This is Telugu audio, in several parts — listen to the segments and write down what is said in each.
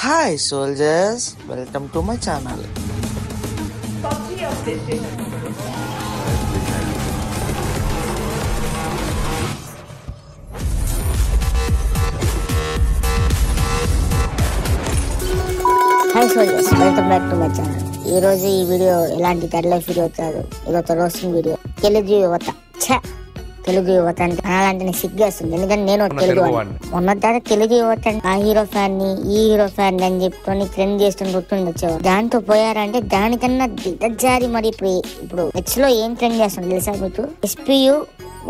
Hi soldiers, welcome to my channel. Hi soldiers, welcome back to my channel. ఈ రోజు ఈ వీడియో ఎలాంటి డెడ్ లైఫ్ వీడియో కాదు, ఇదొక రోస్టింగ్ వీడియో. తెలుగు యువత తెలుగు యువత అంటే అలాంటి సిగ్గేస్తుంది, ఎందుకంటే నేను తెలుగు మొన్న దాకా తెలుగు యువత ఆ హీరో ఫ్యాన్ ని ఈ హీరో ఫ్యాన్ అని చెప్పుకొని ట్రెండ్ చేస్తున్న గుర్తుండి వచ్చేవారు. దాంతో పోయారంటే దానికన్నా దిగజారి మరి ఇప్పుడు నెక్స్ట్ లో ఏం ట్రెండ్ చేస్తుంది తెలుసా మీకు? SPU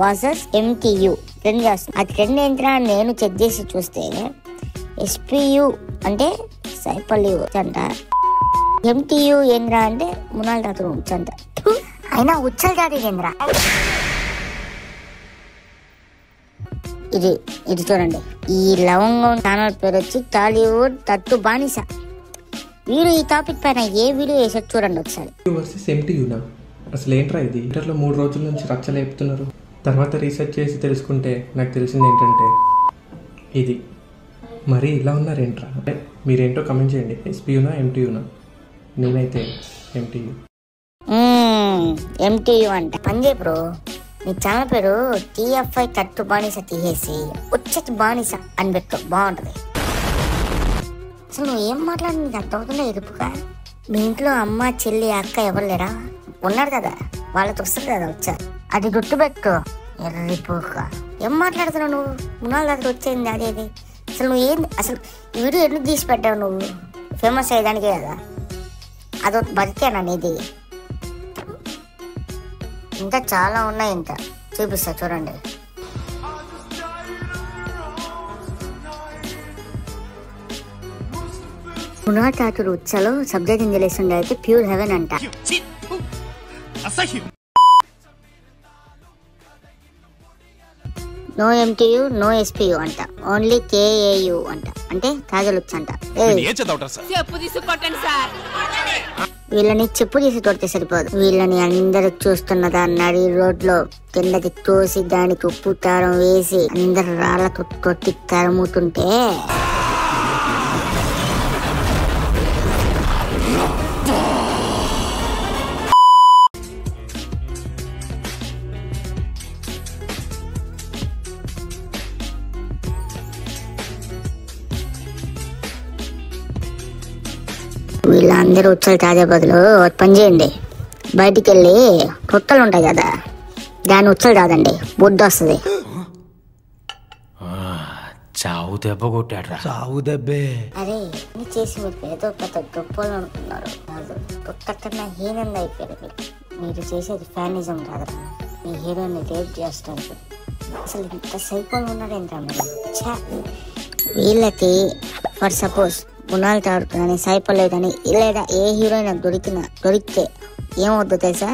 వర్సెస్ MTU ట్రెండ్ చేస్తుంది. ఆ ట్రెండ్ ఏంటంటే నేను చెక్ చేసి చూస్తే SPU అంటే సైపల్ అంట, MTU ఏంద్రా అంటే మునాల్ తాత అంట. అయినా ఉచ్చల్ జాతి ఏంద్రా? ఇది చూడండి, ఈ లవంగం ఛానల్ పేరు వచ్చి టాలీవుడ్ తట్టు బానిస. వీడు ఈ టాపిక్ పైన ఏ వీడియో వేసాడు చూడండి ఒకసారి. అసలు ఏంట్రా ఇది? ఇంటర్లో 3 రోజుల నుంచి రచ్చలేపుతున్నారు. తర్వాత రీసెర్చ్ చేసి తెలుసుకుంటే నాకు తెలిసింది ఏంటంటే ఇది మరి ఇలా ఉన్నారేంట్రా? మీరేంటో కమెంట్ చేయండి. SPUనా MTUనా? నేనైతే MTU అంట. పంజే బ్రో, నీ ఛానల్ పేరు TFI తట్టు బానిస తీసేసి ఉచ్చటి బానిస అని పెట్టు, బాగుంటది. అసలు నువ్వు ఏం మాట్లాడి నీకు అర్థమవుతుందా? ఎదుపుగా మీ ఇంట్లో అమ్మ చెల్లి అక్క ఎవరు లేరా? ఉన్నారు కదా, వాళ్ళతో వస్తుంది కదా వచ్చా. అది గుర్తుపెట్టుకో ఎర్రిపోక. ఏం మాట్లాడుతున్నావు నువ్వు? మునాల దగ్గర వచ్చేయండి అదేది. అసలు నువ్వు ఏంది? అసలు ఈ వీడియో ఎందుకు తీసి పెట్టావు? నువ్వు ఫేమస్ అయ్యేదానికే కదా. అదొక బతికేనా నీది? ఇంకా చాలా ఉన్నాయి, ఇంకా చూపిస్తా చూడండి. మునాటాతుడు ఉచ్చలో సబ్జెక్ట్ ఇంజలేస్తుండే అయితే ప్యూర్ హెవెన్ అంట. నో MTU నో SPU అంట, ఓన్లీ KAU అంట, అంటే తాగలొచ్చు అంట. వీళ్ళని చెప్పు తీసి కొడితే సరిపోదు, వీళ్ళని అందరు చూస్తున్నదా నడి రోడ్లో కిందకి తోసి దానికి ఉప్పు కారం వేసి అందరు రాళ్ళకు కొట్టి తరుముతుంటే వీళ్ళందరూ ఉచ్చలు తాగే బదులు పని చేయండి, బయటికి వెళ్ళి తొట్టలు ఉంటాయి కదా, దాన్ని ఉచ్చలు కాదండి, బుద్ధి వస్తుంది. చావు దెబ్బ కొట్టాడ్రా. చావు దెబ్బే. అరే నీ చేసి మీరు ఏదో పెద్ద గొప్పలు అనుకున్నారు, తొట్ట కన్నా హీనంగా అయిపోయారు. మీరు చేసేది ఫ్యానిజం కాదురా, మీ హీరోని రేప్ చేస్తారు. అసలు ఇంత సైకోలు ఉన్నారేంట్రా మీరు? వీళ్ళకి ఫర్ సపోజ్ గుణాలు తాడుతుందని సైపల్లే కానీ లేదా ఏ హీరోయిన్ దొరికితే ఏమవుద్దో తెలుసా?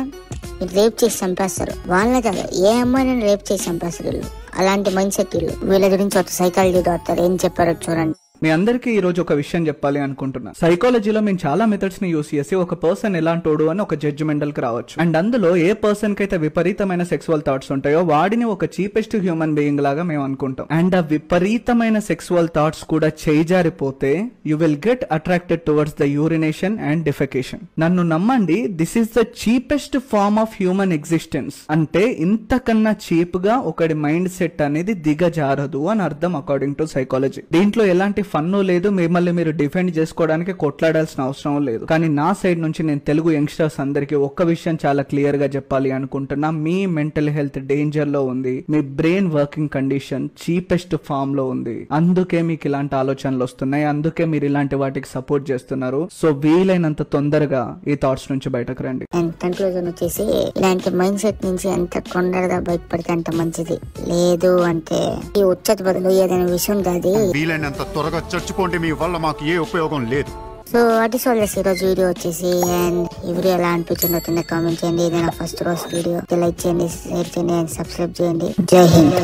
మీరు రేప్ చేసి చంపేస్తారు. వాళ్ళ కాదు, ఏ అమ్మాయిని రేప్ చేసి చంపేస్తారు వీళ్ళు. అలాంటి మైండ్ సెట్ వీళ్ళు. వీళ్ళ గురించి ఒక సైకాలజీ డాక్టర్ ఏం చెప్పారో చూడండి. మీ అందరికీ ఈ రోజు ఒక విషయం చెప్పాలి అనుకుంటున్నా. సైకాలజీలో మేము చాలా మెథడ్స్ ని యూస్ చేసి ఒక పర్సన్ ఎలాంటోడు అని ఒక జడ్జిమెంటల్ కి రావచ్చు. అండ్ అందులో ఏ పర్సన్ కి అయితే విపరీతమైన సెక్సువల్ థాట్స్ ఉంటాయో వాడిని ఒక చీపెస్ట్ హ్యూమన్ బీయింగ్ లాగా మేము అనుకుంటాం. అండ్ ఆ విపరీతమైన సెక్సువల్ థాట్స్ కూడా చేజారిపోతే you will get attracted towards the urination and defecation. నన్ను నమ్మండి, this is the cheapest form of human existence. అంటే ఇంతకన్నా చీప్ గా ఒకటి మైండ్ సెట్ అనేది దిగజారదు అని అర్థం అకార్డింగ్ టు సైకాలజీ. దీంట్లో ఎలాంటి ఫన్ను లేదు, మిమ్మల్ని మీరు డిఫెండ్ చేసుకోవడానికి కొట్లాడాల్సిన అవసరం లేదు. కానీ నా సైడ్ నుంచి నేను తెలుగు యంగ్స్టర్స్ అందరికి ఒక్క విషయం చాలా క్లియర్ గా చెప్పాలి అనుకుంటున్నా. మీ మెంటల్ హెల్త్ డేంజర్ లో ఉంది, మీ brain working condition cheapest form లో ఉంది. అందుకే మీకు ఇలాంటి ఆలోచనలు వస్తున్నాయి, అందుకే మీరు ఇలాంటి వాటికి సపోర్ట్ చేస్తున్నారు. సో వీలైనంత తొందరగా ఈ థాట్స్ నుంచి బయటకు రండి. కన్క్లూజన్ వచ్చేసి ఇలాంటి మైండ్ సెట్ నుంచి ఎంత తొందరగా బయటపడితే అంత మంచిది. లేదు అంటే ఈ ఉచ్చత బదులు ఏదైనా విషయం కాదు, వీలైనంత త్వరగా చచ్చిపోండి, మీ వల్ల మాకు ఏ ఉపయోగం లేదు. సో అది సోల్జర్స్ ఈరోజు వీడియో వచ్చేసి. అండ్ ఈ వీడియో ఎలా అనిపించిందో కింద కామెంట్ చేయండి. ఏదైనా ఫస్ట్ రోజు వీడియో లైక్ చేయండి, షేర్ చేయండి అండ్ సబ్స్క్రైబ్ చేయండి. జై హింద్.